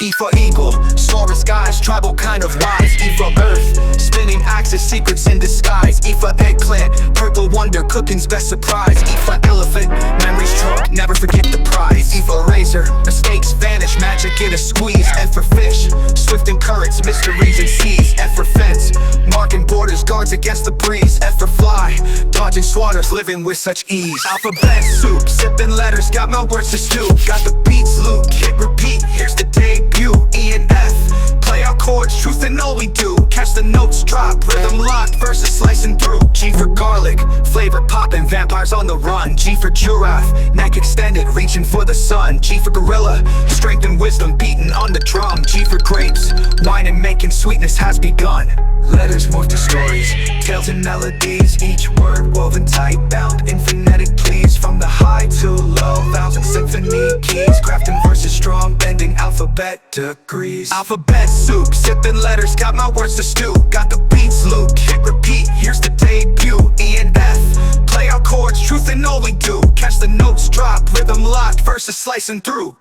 E for eagle, soaring skies, tribal kind of wise. E for earth, spinning axis, secrets in disguise. E for eggplant, purple wonder, cooking's best surprise. E for elephant, memories trunk, never forget the prize. E for razor, mistakes vanish, magic in a squeeze. F for fish, swift in currents, mysteries and seas. F for fence, marking borders, guards against the breeze. F for fly, dodging swatters, living with such ease. Alphabet soup, sippin letters, got my words to stew. Got the beats loop, hit repeat, here's the debut. E and F, play our chords, truth in all we do. Catch the notes drop, rhythm locked, verses slicing through. G for garlic, flavor poppin, vampires on the run. G for giraffe, neck extended, reaching for the sun. G for gorilla, strength and wisdom beating on the drum. G for grapes, wine and making sweetness has begun. Letters morph to stories, tales and melodies. Each word woven tight, bound in phonetic pleas. From the high to low, vowels and symphony keys. Crafting verses strong, bending alphabet degrees. Alphabet soup, sipping letters, got my words to stew. Got the beats loop, hit repeat, here's the debut. E and F, play our chords, truth in all we do. Catch the notes drop, rhythm locked, verses slicing through.